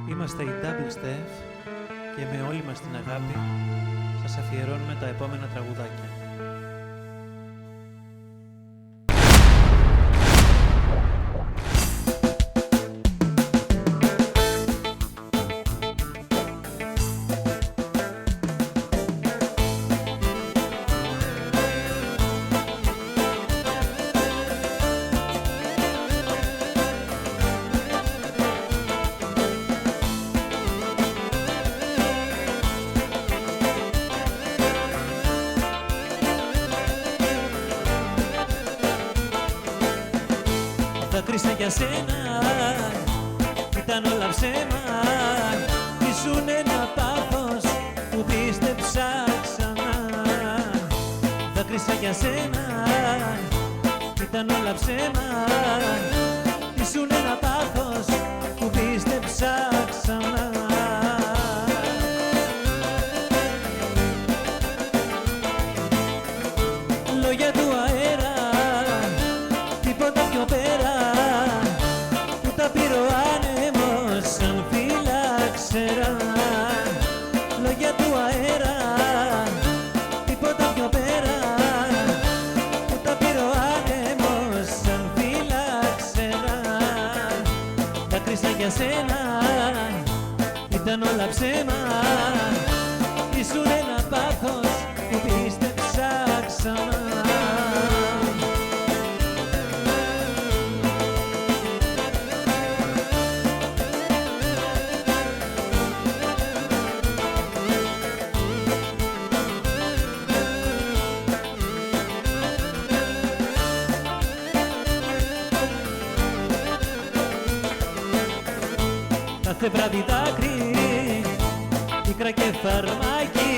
Είμαστε οι Double Steph και με όλη μας την αγάπη σας αφιερώνουμε τα επόμενα τραγουδάκια. Δάκρυσα για σένα, ήταν όλα ψέμα. Ήσουν ένα πάθος που πίστεψα ξανά. Δάκρυσα για σένα, ήταν όλα ψέμα. Ήσουν ένα πάθος που πίστεψα ξανά. Λόγια του αέρα, τίποτα πιο πέρα, που τα πήρε ο άνεμος σαν φύλαξερα. Λόγια του αέρα, τίποτα πιο πέρα, που τα πήρε ο άνεμος σαν φύλαξερα. Δάκρυσα για σένα, ήταν όλα ψέμα. Ήσουν ένα πάθος που πίστεψα ξανά. Κάθε βράδυ δάκρυ, πίκρα και φαρμάκι,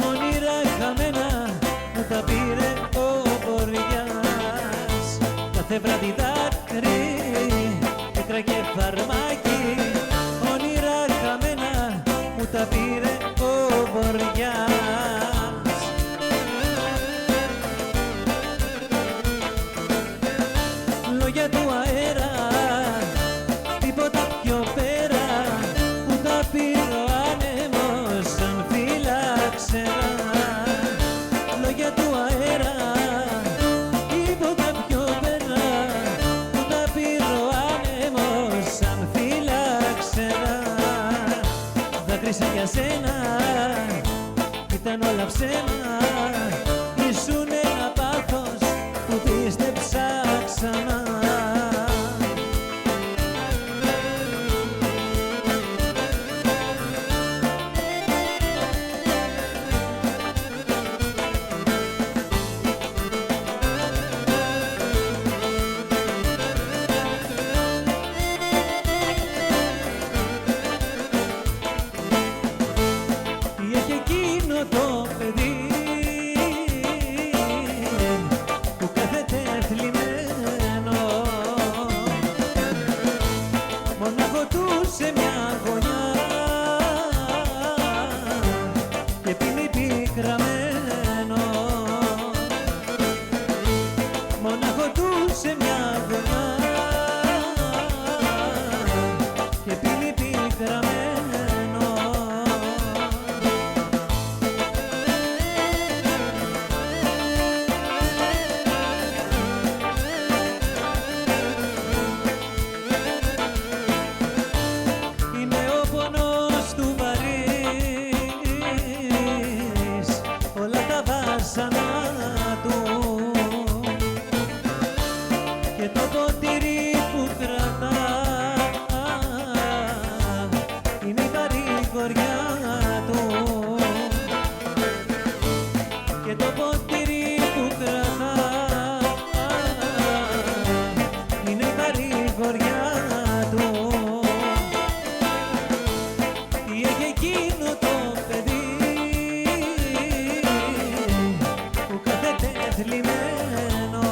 όνειρα χαμένα μου τα πήρε ο Βοριάς. Κάθε βράδυ δάκρυ, πίκρα και φαρμάκι, όνειρα χαμένα μου τα πήρε ο Βοριάς. Λόγια του αέρα, τίποτα πιο πέρα, που τα πήρε ο άνεμος σαν φύλαξερα. Λόγια του αέρα, τίποτα πιο πέρα, που τα πήρε ο άνεμος σαν φύλαξερα. Δάκρυσα για σένα, ήταν όλα ψέμα. Ήσουν ένα πάθος που πίστεψα ξανά. Το παιδί που κάθεται θλιμμένο, μονάχο του σε μια γωνιά και πίνει πικραμένο. Μονάχο του σε μια γωνιά και πίνει πικραμένο. Και το ποτήρι που κρατά είναι η παρηγοριά του. Και το ποτήρι που κρατά είναι η παρηγοριά του. Τι έχει εκείνο το παιδί που κάθεται θλιμμένο,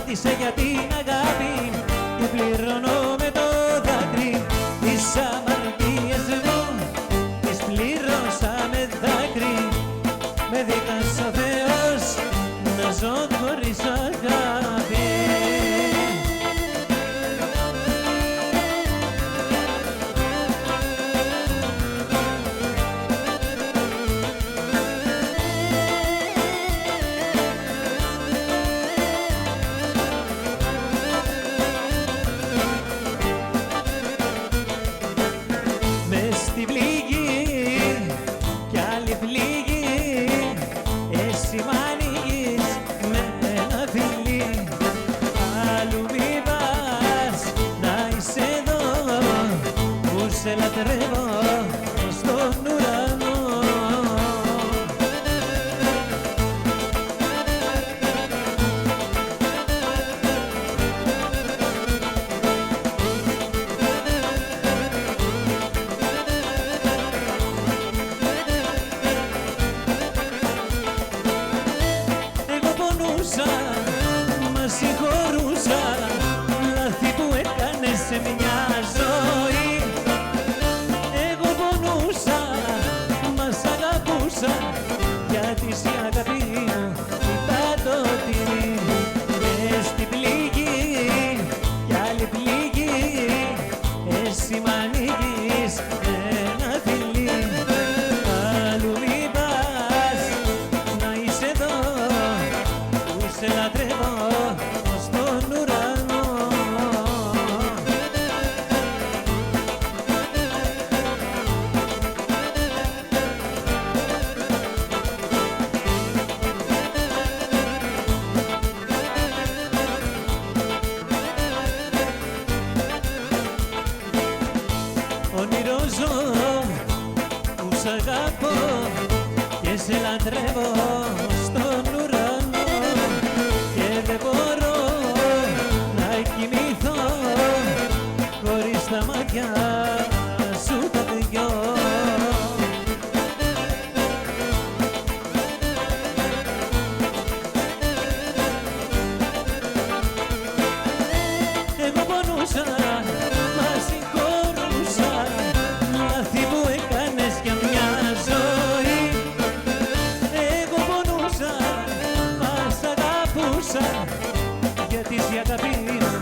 σταμάτησε για την αγάπη και πληρώνω με το δάκρυ. Τις αμαρτίες μου τις πλήρωσα με δάκρυ. Με δίκασε ο Θεός να ζω χωρίς αγάπη. Στη πληγή κι άλλη πληγή, εσύ μ' ανοίγεις με ένα φιλί. Αλλού μη πας να είσαι εδώ που σε λατρεύω στον ουρανό. Μα συγχωρούσα λάθη που έκανες σε μια ζωή. Εγώ πονούσα, μα σ' αγαπούσα, γιατί η αγάπη μου η παντοτινή. Και στη πληγή κι άλλη πληγή, εσύ μ' ανοίγεις ένα φιλί. Αλλού μη πας να είσαι εδώ, σε λατρεύω στον ουρανό. Όνειρο ζω που σ' αγαπώ και σε λατρεύω στον ουρανό. Και δεν μπορώ να κοιμηθώ χωρίς τα μάτια σου τα δυο. Εγώ πονούσα, μα συγχωρούσα λάθη που έκανες για μια ζωή. Εγώ πονούσα, μα σ' αγαπούσα, γιατί η αγάπη μου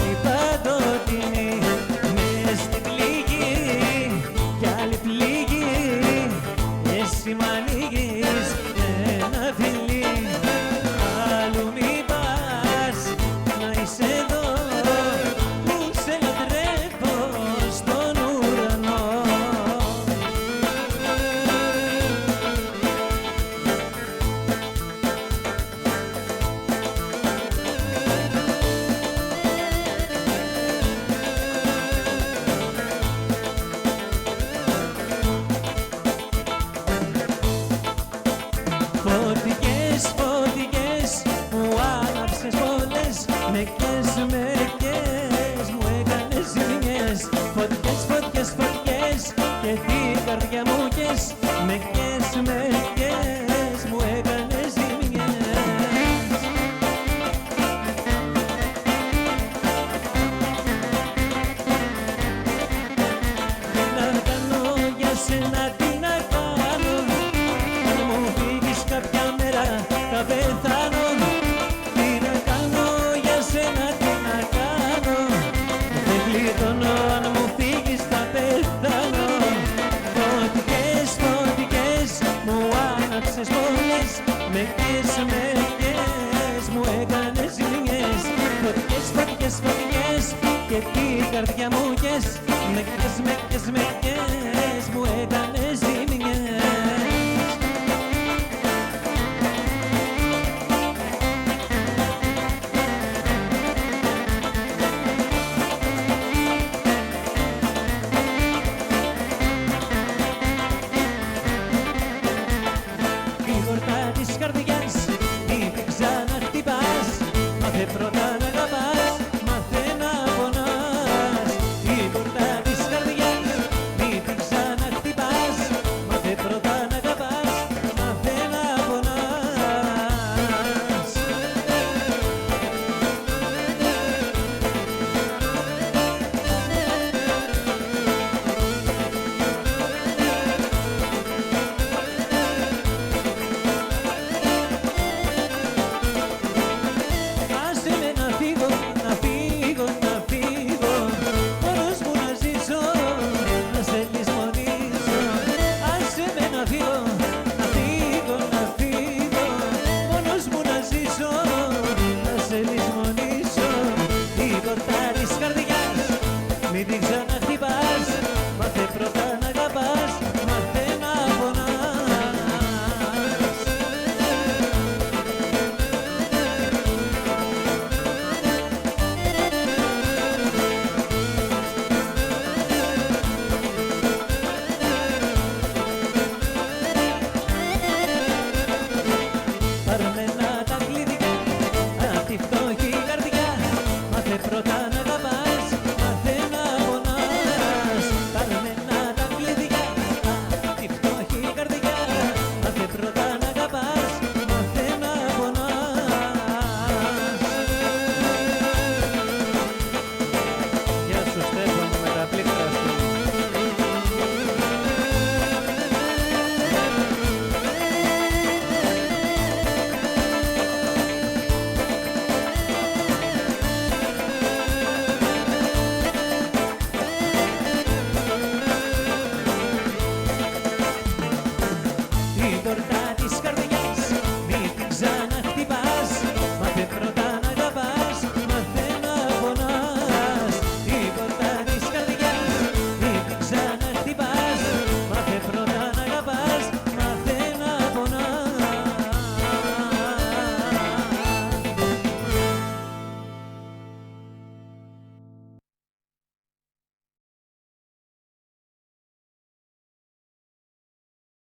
η παντοτινή. Μες στην πληγή κι άλλη πληγή, εσύ μ' ανοίγεις ένα φιλί. Αλλού μη πας να είσαι εδώ που σε λατρεύω στον ουρανό. Φωτιές, φωτιές μου άναψες πολλές, μερικές, μερικές μου έκανες ζημιές. Φωτιές, φωτιές, φωτιές και την καρδιά μου κες, μερικές, μερικές μου έκανες ζημιές. Να κάνω για σένα τι να κάνω, αν μου φύγεις κάποια μέρα θα πεθάνω. Τι να κάνω για σένα, τι να κάνω, δεν γλιτώνω, αν μου φύγεις θα πεθάνω. Φωτιές, φωτιές μου άναψες πολλές, μερικές, μερικές μου έκανες ζημιές. Φωτιές, φωτιές, φωτιές και την καρδιά μου κες, μερικές, μερικές, μερικές